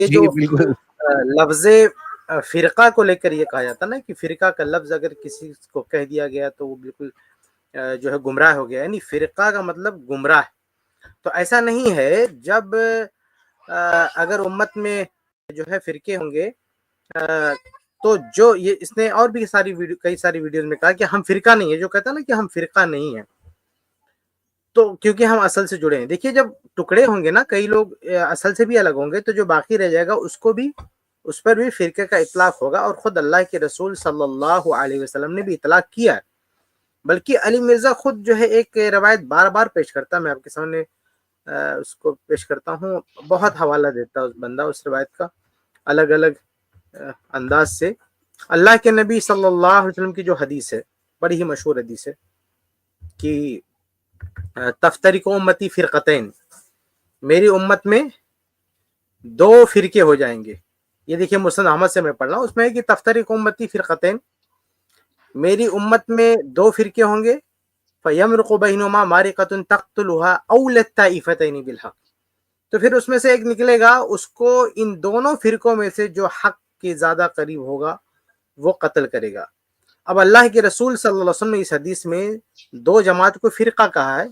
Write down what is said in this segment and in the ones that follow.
یہ جی جو بالکل لفظ فرقہ کو لے کر یہ کہا جاتا نا کہ فرقہ کا لفظ اگر کسی کو کہہ دیا گیا تو وہ بالکل جو ہے گمراہ ہو گیا، یعنی فرقہ کا مطلب گمراہ. تو ایسا نہیں ہے. جب اگر امت میں جو ہے فرقے ہوں گے تو جو یہ اس نے اور بھی کئی ساری ویڈیوز میں کہا کہ ہم فرقہ نہیں ہے. جو کہتا نا کہ ہم فرقہ نہیں ہیں تو کیونکہ ہم اصل سے جڑے ہیں. دیکھیے جب ٹکڑے ہوں گے نا، کئی لوگ اصل سے بھی الگ ہوں گے، تو جو باقی رہ جائے گا اس پر بھی فرقے کا اطلاق ہوگا. اور خود اللہ کے رسول صلی اللہ علیہ وسلم نے بھی اطلاق کیا ہے. بلکہ علی مرزا خود جو ہے ایک روایت بار بار پیش کرتا، میں آپ کے سامنے اس کو پیش کرتا ہوں. بہت حوالہ دیتا اس بندہ اس روایت کا الگ الگ انداز سے. اللہ کے نبی صلی اللہ علیہ وسلم کی جو حدیث ہے، بڑی ہی مشہور حدیث ہے کہ تفترق امتی فرقتین، میری امت میں 2 فرقے ہو جائیں گے. یہ دیکھیے مسند احمد سے میں پڑھ رہا ہوں، اس میں ہے کہ تفترق امتی فرقتین، میری امت میں 2 فرقے ہوں گے. فَيَمْرُقُ بَيْنُهُمَا مَارِقَةٌ تَقْتُلُهَا أَوْلَى الطَّائِفَتَيْنِ بِالْحَقِّ. تو پھر اس میں سے ایک نکلے گا، اس کو ان دونوں فرقوں میں سے جو حق کے زیادہ قریب ہوگا وہ قتل کرے گا. اب اللہ کے رسول صلی اللہ علیہ وسلم نے اس حدیث میں 2 جماعت کو فرقہ کہا ہے،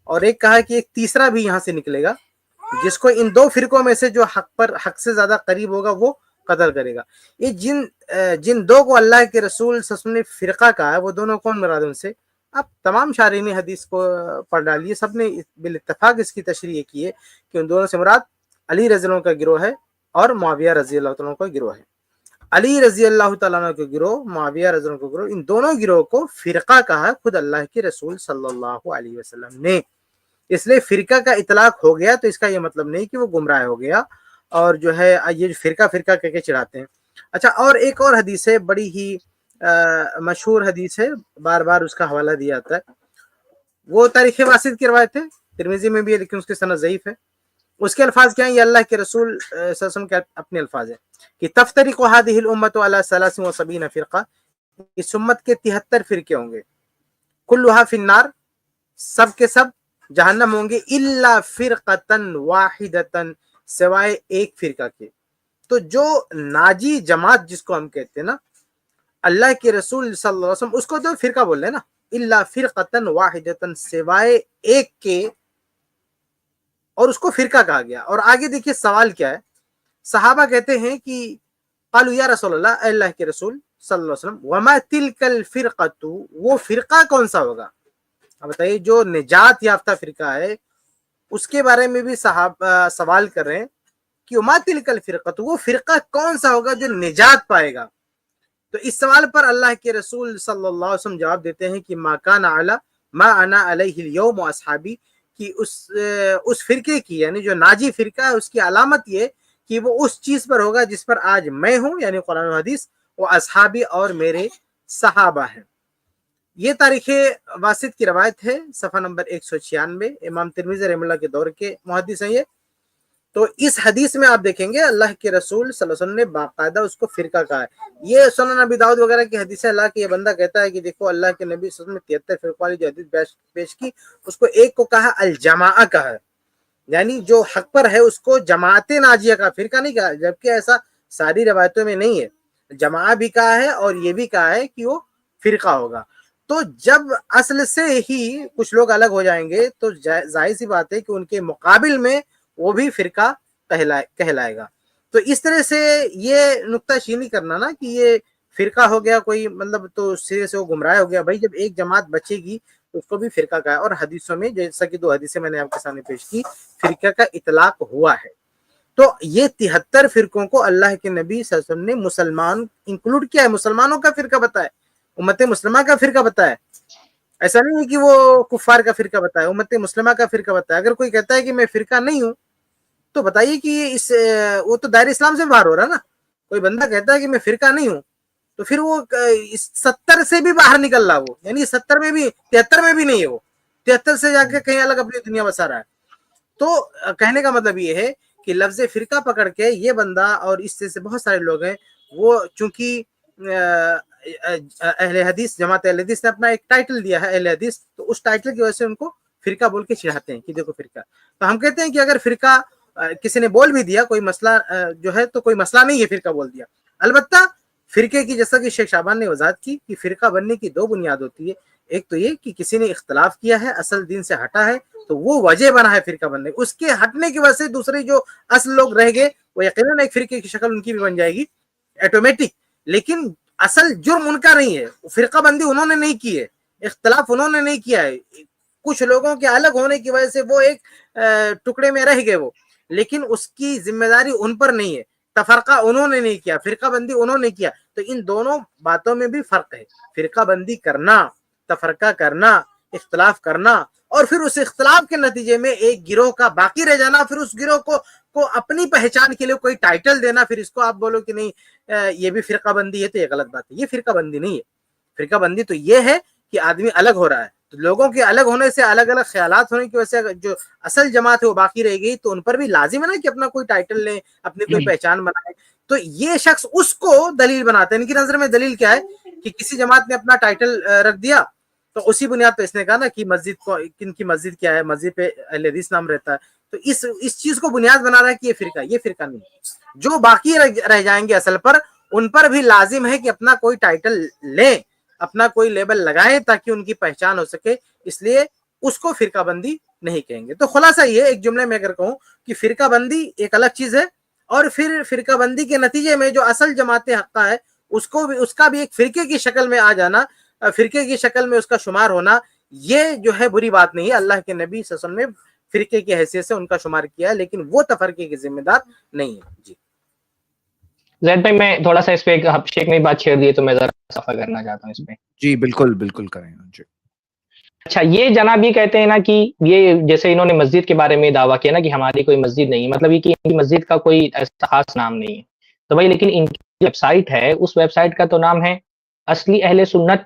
اور ایک کہا ہے کہ ایک تیسرا بھی یہاں سے نکلے گا جس کو ان 2 فرقوں میں سے جو حق سے زیادہ قریب ہوگا وہ قتل کرے گا. یہ جن 2 کو اللہ کے رسول صلی اللہ علیہ وسلم نے فرقہ کہا ہے وہ دونوں کون مراد ان سے؟ اب تمام شارحین حدیث کو پڑھ ڈالیے، سب نے بالاتفاق اس کی تشریح کی ہے کہ ان دونوں سے مراد علی رضی اللہ عنہ کا گروہ ہے اور معاویہ رضی اللہ عنہ کا گروہ ہے. علی رضی اللہ تعالیٰ عنہ کا گروہ، معاویہ رضی اللہ عنہ کا گروہ، ان دونوں گروہ کو فرقہ کہا ہے خود اللہ کے رسول صلی اللہ علیہ وسلم نے. اس لیے فرقہ کا اطلاق ہو گیا تو اس کا یہ مطلب نہیں کہ وہ گمراہ ہو گیا اور جو ہے یہ فرقہ کہہ کے چڑھاتے ہیں. اچھا، اور ایک اور حدیث ہے، بڑی ہی مشہور حدیث ہے، بار بار اس کا حوالہ دیا جاتا ہے. وہ تاریخ واسط کی روایت ہے، ترمذی میں بھی ہے لیکن اس کی سند ضعیف ہے. اس کے الفاظ کیا ہیں؟ یہ اللہ کے رسول صلی اللہ علیہ وسلم کے اپنے الفاظ ہیں کہ تفترق هذه الامه على 73 فرقہ، اس امت کے 73 فرقے ہوں گے. كلها في النار، سب کے سب جہنم ہوں گے. الا فرقه واحده، سوائے ایک فرقہ کے. تو جو ناجی جماعت جس کو ہم کہتے ہیں نا، اللہ کے رسول صلی اللہ علیہ وسلم اس کو تو فرقہ بول رہے ہیں نا، الا فرقه واحده، سوائے ایک کے، اور اس کو فرقہ کہا گیا. اور آگے دیکھیے سوال کیا ہے. صحابہ کہتے ہیں کہ قالوا یا رسول اللہ، اے اللہ کے رسول صلی اللہ علیہ وسلم، وما تلک الفرقۃ، وہ فرقہ کون سا ہوگا؟ اب بتائیے، جو نجات یافتہ فرقہ ہے اس کے بارے میں بھی صحابہ سوال کر رہے ہیں کہ وما تلک الفرقۃ، وہ فرقہ کون سا ہوگا جو نجات پائے گا؟ تو اس سوال پر اللہ کے رسول صلی اللہ علیہ وسلم جواب دیتے ہیں کہ ما کان علی ما انا علیہ اليوم واصحابی، کہ اس فرقے کی، یعنی جو ناجی فرقہ ہے، اس کی علامت یہ کہ وہ اس چیز پر ہوگا جس پر آج میں ہوں، یعنی قرآن و حدیث، وہ اصحابی اور میرے صحابہ ہیں. یہ تاریخ واسط کی روایت ہے، صفحہ نمبر 196. امام ترمذی رحمہ اللہ کے دور کے محدث ہیں یہ. تو اس حدیث میں آپ دیکھیں گے اللہ کے رسول صلی اللہ علیہ وسلم نے باقاعدہ اس کو فرقہ کہا ہے. یہ سنن ابی داؤد وغیرہ کی حدیث ہے. اللہ کے یہ بندہ کہتا ہے کہ دیکھو اللہ کے نبی صلی اللہ علیہ وسلم نے 73 فرقوں والی جو حدیث پیش کی، اس کو ایک کو کہا الجماعہ کہا ہے، یعنی جو حق پر ہے اس کو جماعت ناجیہ کا، فرقہ نہیں کہا، جبکہ ایسا ساری روایتوں میں نہیں ہے. جماعہ بھی کہا ہے اور یہ بھی کہا ہے کہ وہ فرقہ ہوگا. تو جب اصل سے ہی کچھ لوگ الگ ہو جائیں گے تو ظاہر سی بات ہے کہ ان کے مقابل میں وہ بھی فرقہ کہلائے گا. تو اس طرح سے یہ نکتہ چینی کرنا نا کہ یہ فرقہ ہو گیا کوئی، مطلب تو سرے سے وہ گمراہ ہو گیا. بھائی جب ایک جماعت بچے گی تو اس کو بھی فرقہ کہا ہے. اور حدیثوں میں جیسا کہ 2 حدیثیں میں نے آپ کے سامنے پیش کی، فرقہ کا اطلاق ہوا ہے. تو یہ 73 فرقوں کو اللہ کے نبی صلی اللہ علیہ وسلم نے مسلمان انکلوڈ کیا ہے، مسلمانوں کا فرقہ بتایا، امت مسلمہ کا فرقہ بتایا. ایسا نہیں ہے کہ وہ کفار کا فرقہ بتایا، امت مسلمہ کا فرقہ بتایا. اگر کوئی کہتا ہے کہ میں فرقہ نہیں ہوں تو بتائیے کہ وہ تو دائرہ اسلام سے باہر ہو رہا ہے نا. کوئی بندہ کہتا ہے کہ میں فرقہ نہیں ہوں تو پھر وہ 70 سے بھی باہر نکل رہا، وہ یعنی 70 میں بھی 73 میں بھی نہیں ہے، وہ 73 سے جا کے کہیں الگ اپنی دنیا بسا رہا ہے. تو کہنے کا مطلب یہ ہے کہ لفظ فرقہ پکڑ کے یہ بندہ اور اس سے بہت سارے لوگ ہیں، وہ چونکہ اہل حدیث، جماعت اہل حدیث نے اپنا ایک ٹائٹل دیا ہے اہل حدیث، تو اس ٹائٹل کی وجہ سے ان کو فرقہ بول کے چڑھاتے ہیں کہ دیکھو فرقہ. تو ہم کہتے ہیں کہ اگر فرقہ کسی نے بول بھی دیا کوئی مسئلہ جو ہے تو کوئی مسئلہ نہیں ہے فرقہ بول دیا. البتہ فرقے کی جیسا کہ شیخ شعبان نے وضاحت کی کہ فرقہ بننے کی دو بنیاد ہوتی ہے. ایک تو یہ کہ کسی نے اختلاف کیا ہے اصل دین سے ہٹا ہے تو وہ وجہ بنا ہے فرقہ بننے. اس کے ہٹنے کی وجہ سے دوسرے جو اصل لوگ رہ گئے وہ یقیناً ایک فرقے کی شکل ان کی بھی بن جائے گی ایٹومیٹک. لیکن اصل جرم ان کا نہیں ہے, فرقہ بندی انہوں نے نہیں کی ہے, اختلاف انہوں نے نہیں کیا ہے. کچھ لوگوں کے الگ ہونے کی وجہ سے وہ ایک ٹکڑے میں رہ گئے وہ, لیکن اس کی ذمہ داری ان پر نہیں ہے. تفرقہ انہوں نے نہیں کیا, فرقہ بندی انہوں نے کیا. تو ان دونوں باتوں میں بھی فرق ہے. فرقہ بندی کرنا, تفرقہ کرنا, اختلاف کرنا, اور پھر اس اختلاف کے نتیجے میں ایک گروہ کا باقی رہ جانا, پھر اس گروہ کو اپنی پہچان کے لیے کوئی ٹائٹل دینا, پھر اس کو آپ بولو کہ نہیں یہ بھی فرقہ بندی ہے, تو یہ غلط بات ہے. یہ فرقہ بندی نہیں ہے. فرقہ بندی تو یہ ہے کہ آدمی الگ ہو رہا ہے, تو لوگوں کے الگ ہونے سے, الگ الگ خیالات ہونے کی وجہ سے جو اصل جماعت ہے وہ باقی رہ گئی, تو ان پر بھی لازم ہے نا کہ اپنا کوئی ٹائٹل لیں, اپنی کوئی پہچان بنائے. تو یہ شخص اس کو دلیل بناتے ہیں. ان کی نظر میں دلیل کیا ہے کہ کسی جماعت نے اپنا ٹائٹل رکھ دیا تو اسی بنیاد پہ اس نے کہا نا کہ مسجد کو, کن کی مسجد کیا ہے, مسجد پہ اہل حدیث نام رہتا ہے, تو اس چیز کو بنیاد بنا رہا ہے کہ یہ فرقہ نہیں. جو باقی رہ جائیں گے اصل پر, ان پر بھی لازم ہے کہ اپنا کوئی ٹائٹل لیں, اپنا کوئی لیبل لگائیں تاکہ ان کی پہچان ہو سکے. اس لیے اس کو فرقہ بندی نہیں کہیں گے. تو خلاصہ یہ ایک جملے میں اگر کہوں کہ فرقہ بندی ایک الگ چیز ہے, اور پھر فرقہ بندی کے نتیجے میں جو اصل جماعت حقہ ہے اس کا بھی ایک فرقے کی شکل میں آ جانا, فرقے کی شکل میں اس کا شمار ہونا, یہ جو ہے بری بات نہیں ہے. اللہ کے نبی صلی اللہ علیہ وسلم نے فرقے کی حیثیت سے ان کا شمار کیا ہے, لیکن وہ تفرقے کے ذمہ دار نہیں ہے. جی زید بھائی, میں تھوڑا سا اس پہ شیخ نے بات چھیڑ دی تو میں ذرا صفحہ کرنا چاہتا ہوں اس پہ. جی بالکل بالکل کریں. جی اچھا, یہ جناب یہ کہتے ہیں نا کہ یہ جیسے انہوں نے مسجد کے بارے میں دعویٰ کیا نا کہ ہماری کوئی مسجد نہیں ہے, مطلب یہ کہ ان کی مسجد کا کوئی ایسا خاص نام نہیں ہے. تو بھائی لیکن ان کی ویب سائٹ ہے, اس ویب سائٹ کا تو نام ہے اصلی اہل سنت.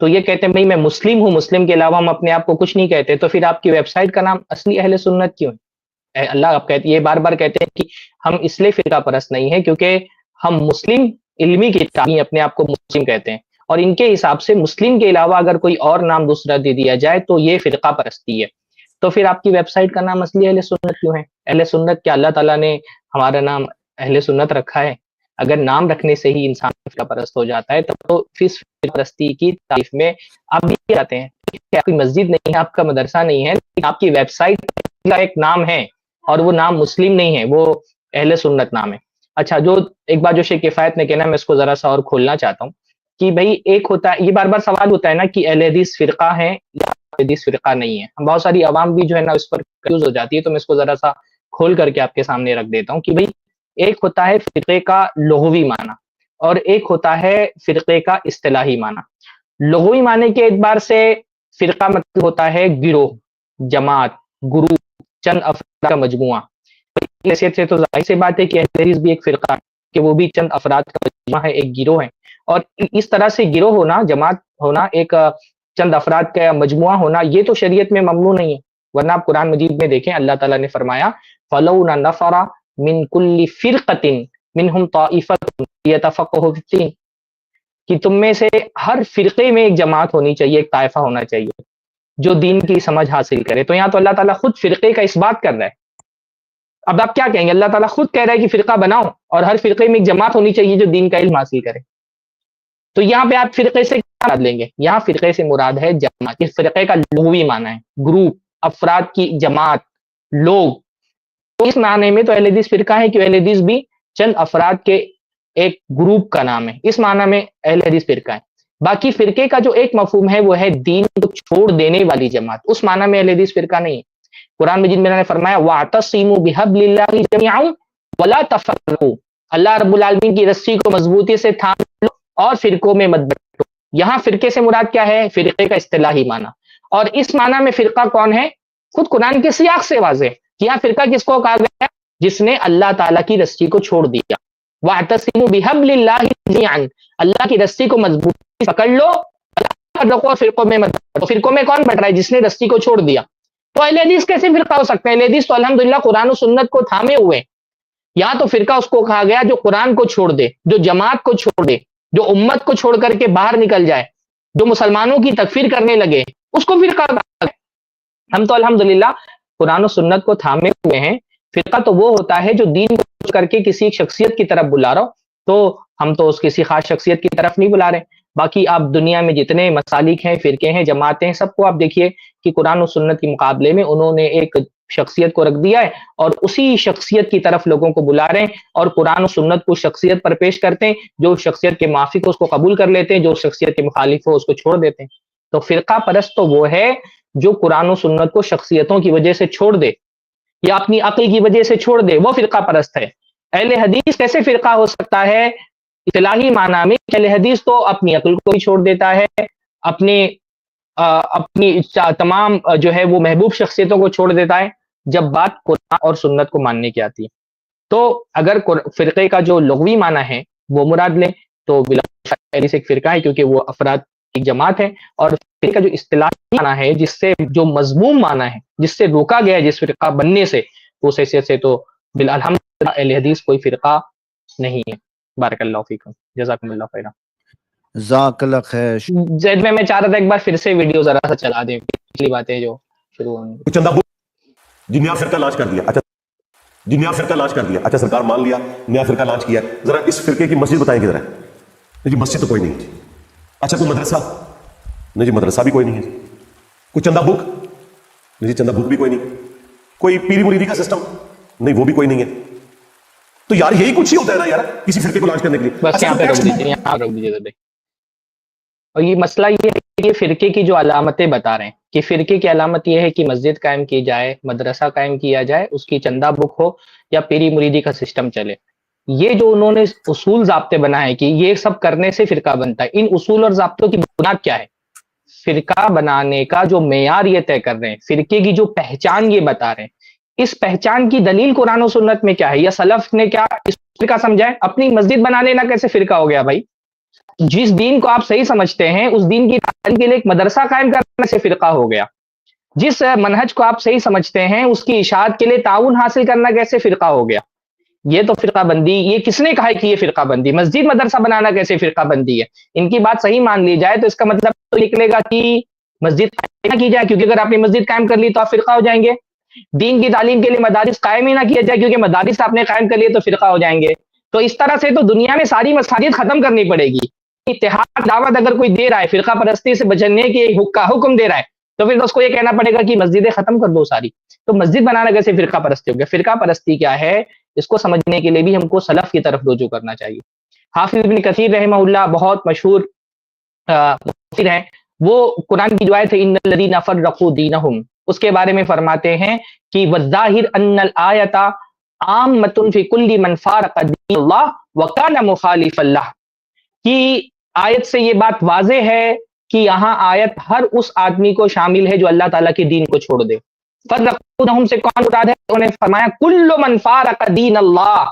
تو یہ کہتے ہیں بھائی میں مسلم ہوں, مسلم کے علاوہ ہم اپنے آپ کو کچھ نہیں کہتے, تو پھر آپ کی ویب سائٹ کا نام اصلی اہل سنت کیوں ہے؟ اللہ آپ کہتے, یہ بار بار کہتے ہیں کہ ہم اس لیے فرقہ پرست نہیں ہیں کیونکہ ہم مسلم علمی کی تعمیر اپنے آپ کو مسلم کہتے ہیں, اور ان کے حساب سے مسلم کے علاوہ اگر کوئی اور نام دوسرا دے دیا جائے تو یہ فرقہ پرستی ہے. تو پھر آپ کی ویب سائٹ کا نام اصلی اہل سنت کیوں ہے؟ اہل سنت کیا اللہ تعالیٰ نے ہمارا نام اہل سنت رکھا ہے؟ اگر نام رکھنے سے ہی انسان فرقہ پرست ہو جاتا ہے تو اس فرقہ پرستی کی تعریف میں آپ بھی آتے ہیں. آپ کی مسجد نہیں ہے, آپ کا مدرسہ نہیں ہے, لیکن آپ کی ویب سائٹ کا ایک نام ہے, اور وہ نام مسلم نہیں ہے, وہ اہل سنت نام ہے. اچھا, جو ایک بات جو شیخ کفایت نے کہنا, میں اس کو ذرا سا اور کھولنا چاہتا ہوں کہ بھائی ایک ہوتا ہے, یہ بار بار سوال ہوتا ہے نا کہ اہل حدیث فرقہ ہے یا اہل حدیث فرقہ نہیں ہے. بہت ساری عوام بھی جو ہے نا اس پر کنفیوز ہو جاتی ہے, تو میں اس کو ذرا سا کھول کر کے آپ کے سامنے رکھ دیتا ہوں کہ بھائی ایک ہوتا ہے فرقے کا لغوی معنی, اور ایک ہوتا ہے فرقے کا اصطلاحی معنی. لغوی معنی کے اعتبار سے فرقہ مطلب ہوتا ہے گروہ, جماعت, گروپ, چند افراد کا مجموعہ. حیثیت سے تو ظاہر سی بات ہے کہ اہل حدیث بھی ایک فرقہ ہے, کہ وہ بھی چند افراد کا مجموعہ ہے, ایک گروہ ہے. اور اس طرح سے گروہ ہونا, جماعت ہونا, ایک چند افراد کا مجموعہ ہونا, یہ تو شریعت میں ممنوع نہیں ہے. ورنہ آپ قرآن مجید میں دیکھیں, اللہ تعالیٰ نے فرمایا فَلَوْلَا نَفَرَ مِن كُلِّ فِرْقَةٍ مِنْهُمْ طَائِفَةٌ لِيَتَفَقَّهُوا فِي الدِّينِ, کہ تم میں سے ہر فرقے میں ایک جماعت ہونی چاہیے, ایک طائفہ ہونا چاہیے جو دین کی سمجھ حاصل کرے. تو یہاں تو اللہ تعالیٰ خود فرقے کا اس بات کر رہا ہے. اب آپ کیا کہیں گے؟ اللہ تعالیٰ خود کہہ رہا ہے کہ فرقہ بناؤ, اور ہر فرقے میں ایک جماعت ہونی چاہیے جو دین کا علم حاصل کرے. تو یہاں پہ آپ فرقے سے کیا مراد لیں گے؟ یہاں فرقے سے مراد ہے جماعت. اس فرقے کا لغوی معنی ہے گروپ, افراد کی جماعت, لوگ. تو اس معنی میں تو اہل حدیث فرقہ ہے کہ اہل حدیث بھی چند افراد کے ایک گروپ کا نام ہے, اس معنی میں اہل حدیث فرقہ ہے. باقی فرقے کا جو ایک مفہوم ہے وہ ہے دین کو چھوڑ دینے والی جماعت, اس معنی میں اہل حدیث فرقہ نہیں ہے. قرآن مجید میں نے فرمایا وَاعْتَصِمُوا بِحَبْلِ اللَّهِ جَمِيعًا وَلَا تَفَرَّقُوا, اللہ رب العالمین کی رسی کو مضبوطی سے تھام لو اور فرقوں میں مت بٹو. یہاں فرقے سے مراد کیا ہے؟ فرقے کا اصطلاحی معنی. اور اس معنی میں فرقہ کون ہے؟ خود قرآن کے سیاق سے واضح ہے کہ یہاں فرقہ کس کو کہا گیا؟ جس نے اللہ تعالیٰ کی رسی کو چھوڑ دیا. وَاعْتَصِمُوا بِحَبْلِ اللَّهِ جَمِيعًا, اللہ کی رسی کو مضبوطی سے پکڑ لو, فرقوں میں مت بٹو. فرقوں میں کون بٹ رہا ہے؟ جس نے رسی کو چھوڑ دیا. تو اہل حدیث کیسے فرقہ ہو سکتے ہیں؟ اہل حدیث تو الحمدللہ قرآن و سنت کو تھامے ہوئے. یہاں تو فرقہ اس کو کہا گیا جو قرآن کو چھوڑ دے, جو جماعت کو چھوڑ دے, جو امت کو چھوڑ کر کے باہر نکل جائے, جو مسلمانوں کی تکفیر کرنے لگے, اس کو فرقہ کہا گیا. ہم تو الحمدللہ قرآن و سنت کو تھامے ہوئے ہیں, فرقہ تو وہ ہوتا ہے جو دین کو کر کے کسی ایک شخصیت کی طرف بلا رہا ہو، تو ہم تو اس کسی خاص شخصیت کی طرف نہیں بلا رہے. باقی آپ دنیا میں جتنے مسالک ہیں، فرقے ہیں، جماعتیں ہیں، سب کو آپ دیکھیے کہ قرآن و سنت کے مقابلے میں انہوں نے ایک شخصیت کو رکھ دیا ہے اور اسی شخصیت کی طرف لوگوں کو بلا رہے ہیں، اور قرآن و سنت کو شخصیت پر پیش کرتے ہیں. جو شخصیت کے موافق ہو اس کو قبول کر لیتے ہیں، جو شخصیت کے مخالف ہو اس کو چھوڑ دیتے ہیں. تو فرقہ پرست تو وہ ہے جو قرآن و سنت کو شخصیتوں کی وجہ سے چھوڑ دے یا اپنی عقل کی وجہ سے چھوڑ دے، وہ فرقہ پرست ہے. اہل حدیث کیسے فرقہ ہو سکتا ہے اصطلاحی معنی میں؟ اہل حدیث تو اپنی عقل کو بھی چھوڑ دیتا ہے، اپنی تمام جو ہے وہ محبوب شخصیتوں کو چھوڑ دیتا ہے جب بات قرآن اور سنت کو ماننے کی آتی ہے. تو اگر فرقے کا جو لغوی معنی ہے وہ مراد لیں تو بلا شک ایک فرقہ ہے، کیونکہ وہ افراد ایک جماعت ہے. اور فرقے کا جو اصطلاحی معنی ہے، جس سے جو مضموم معنی ہے، جس سے روکا گیا ہے جس فرقہ بننے سے، اس حیثیت سے تو بالحمد اہل حدیث کوئی فرقہ نہیں ہے. بارک اللہ فیکم، جزاکم اللہ خیرا. جزاک اللہ خیر. زید میں چاہ رہا تھا ایک بار پھر سے ویڈیو ذرا سا چلا دیں، پچھلی باتیں جو شروع ہونے. چندہ جی نیا فرقہ لانچ کر دیا. اچھا جی نیا فرقہ لانچ کر دیا. اچھا سرکار مان لیا نیا فرقہ لانچ کیا، ذرا اس فرقے کی مسجد بتائیں کدھر ہے؟ جی مسجد تو کوئی نہیں. اچھا کوئی مدرسہ؟ نہیں جی مدرسہ بھی کوئی نہیں ہے. کوئی چندہ بک؟ نہیں جی چندہ بک بھی کوئی نہیں. کوئی پیری مریدی کا سسٹم؟ نہیں وہ بھی کوئی نہیں ہے. تو یار یہی کچھ ہی ہوتا ہے نا یار کسی فرقے کو لانچ کرنے کے لیے. بس یہاں پہ روک دیجیے، یہاں روک دیجیے ذرا. اور یہ مسئلہ یہ ہے کہ یہ فرقے کی جو علامتیں بتا رہے ہیں کہ فرقے کی علامت یہ ہے کہ مسجد قائم کی جائے، مدرسہ قائم کیا جائے، اس کی چندہ بک ہو یا پیری مریدی کا سسٹم چلے. یہ جو انہوں نے اصول ضابطے بنائے کہ یہ سب کرنے سے فرقہ بنتا ہے، ان اصول اور ضابطوں کی بنیاد کیا ہے؟ فرقہ بنانے کا جو معیار یہ طے کر رہے ہیں، فرقے کی جو پہچان یہ بتا رہے ہیں، اس پہچان کی دلیل قرآن و سنت میں کیا ہے؟ یا سلف نے کیا اس فرقہ سمجھا ہے؟ اپنی مسجد بنا لینا کیسے فرقہ ہو گیا بھائی؟ جس دین کو آپ صحیح سمجھتے ہیں اس دین کی تعلیم کے لیے ایک مدرسہ قائم کرنے سے فرقہ ہو گیا. جس منہج کو آپ صحیح سمجھتے ہیں اس کی اشاعت کے لیے تعاون حاصل کرنا کیسے فرقہ ہو گیا؟ یہ تو فرقہ بندی، یہ کس نے کہا ہے کہ یہ فرقہ بندی؟ مسجد مدرسہ بنانا کیسے فرقہ بندی ہے؟ ان کی بات صحیح مان لی جائے تو اس کا مطلب تو نکلے گا کہ مسجد قائم نہ کی جائے، کیونکہ اگر آپ نے مسجد قائم کر لی تو آپ فرقہ ہو جائیں گے. دین کی تعلیم کے لیے مدارس قائم ہی نہ کیا جائے کیونکہ مدارس آپ نے قائم کر لیے تو فرقہ ہو جائیں گے. تو اس طرح سے تو دنیا میں ساری مساجد ختم کرنی پڑے گی. اتحاد دعوت اگر کوئی دے رہا ہے، فرقہ پرستی سے بچنے کے حکم دے رہا ہے، تو پھر اس کو یہ کہنا پڑے گا کہ مسجدیں ختم کر دو ساری. تو مسجد بنانا کیسے فرقہ پرستی ہو گیا؟ فرقہ پرستی کیا ہے اس کو سمجھنے کے لیے بھی ہم کو سلف کی طرف رجوع کرنا چاہیے. حافظ ابن کثیر رحمہ اللہ بہت مشہور مفسر ہیں، وہ قرآن کی جو آیت ہے ان الذین فرقوا دینہم، اس کے بارے میں فرماتے ہیں کہ والظاہر ان الآیۃ عامۃ فی کل من فارق دین اللہ وکان مخالفا لہ، کہ آیت سے یہ بات واضح ہے کہ یہاں آیت ہر اس آدمی کو شامل ہے جو اللہ تعالیٰ کے دین کو چھوڑ دے. فرقونہم سے کون مراد ہے؟ انہوں نے فرمایا کل من فارق دین اللہ،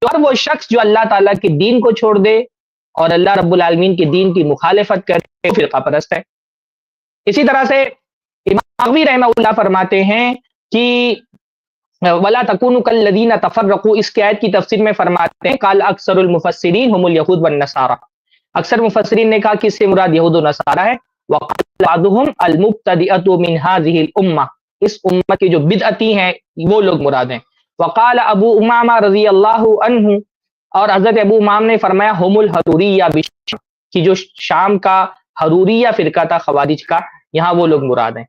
اور وہ شخص جو اللہ تعالیٰ کے دین کو چھوڑ دے اور اللہ رب العالمین کے دین کی مخالفت کرے فرقہ پرست ہے. اسی طرح سے امام بغوی رحمہ اللہ فرماتے ہیں کہ ولا تکونوا کالذین تفرقوا، اس کی آیت کی تفسیر میں فرماتے ہیں قال اکثر المفسرین هم اليہود والنصارى، اکثر مفسرین نے کہا کہ اس سے مراد یہود و نصارہ ہے. وقال بعضهم المبتدئۃ من هذه الامہ، اس امت کے جو بدعتی ہیں وہ لوگ مراد ہیں. وقال ابو امامہ رضی اللہ عنہ، اور حضرت ابو امام نے فرمایا هم الحروریہ بالشام، کہ جو شام کا حروریہ فرقہ تھا خوارج کا، یہاں وہ لوگ مراد ہیں.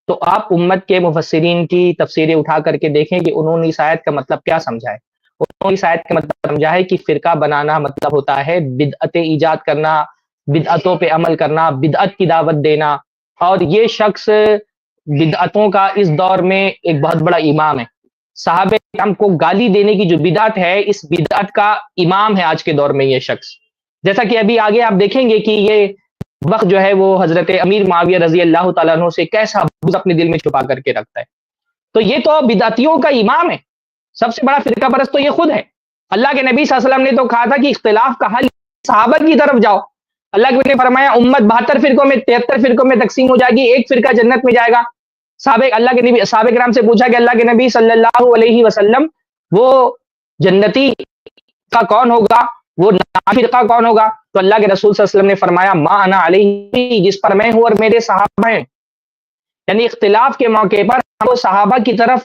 تو آپ امت کے مفسرین کی تفسیریں اٹھا کر کے دیکھیں کہ انہوں نے اس آیت کا مطلب کیا سمجھا ہے. انہوں نے اس آیت کا مطلب سمجھا ہے کہ فرقہ بنانا مطلب ہوتا ہے بدعتیں ایجاد کرنا، بدعتوں پہ عمل کرنا، بدعت کی دعوت دینا. اور یہ شخص بدعتوں کا اس دور میں ایک بہت بڑا امام ہے. صحابہ کرام کو گالی دینے کی جو بدعت ہے، اس بدعت کا امام ہے آج کے دور میں یہ شخص. جیسا کہ ابھی آگے آپ دیکھیں گے کہ یہ وقت جو ہے وہ حضرت امیر معاویہ رضی اللہ تعالیٰ عنہ سے کیسا بغض اپنے دل میں چھپا کر کے رکھتا ہے. تو یہ تو بدعتیوں کا امام ہے، سب سے بڑا فرقہ پرست تو یہ خود ہے. اللہ کے نبی صلی اللہ علیہ وسلم نے تو کہا تھا کہ اختلاف کا حل صحابہ کی طرف جاؤ. اللہ کے نبی نے فرمایا امت 72 فرقوں میں 73 فرقوں میں تقسیم ہو جائے گی، ایک فرقہ جنت میں جائے گا. صحابہ کرام سے پوچھا کہ اللہ کے نبی صلی اللہ علیہ وسلم وہ جنتی کا کون ہوگا، وہ فرقہ کون ہوگا؟ تو اللہ کے رسول صلی اللہ علیہ وسلم نے فرمایا ما انا علیہ، جس پر میں ہوں اور میرے صحابہ ہیں. یعنی اختلاف کے موقع پر ہم صحابہ کی طرف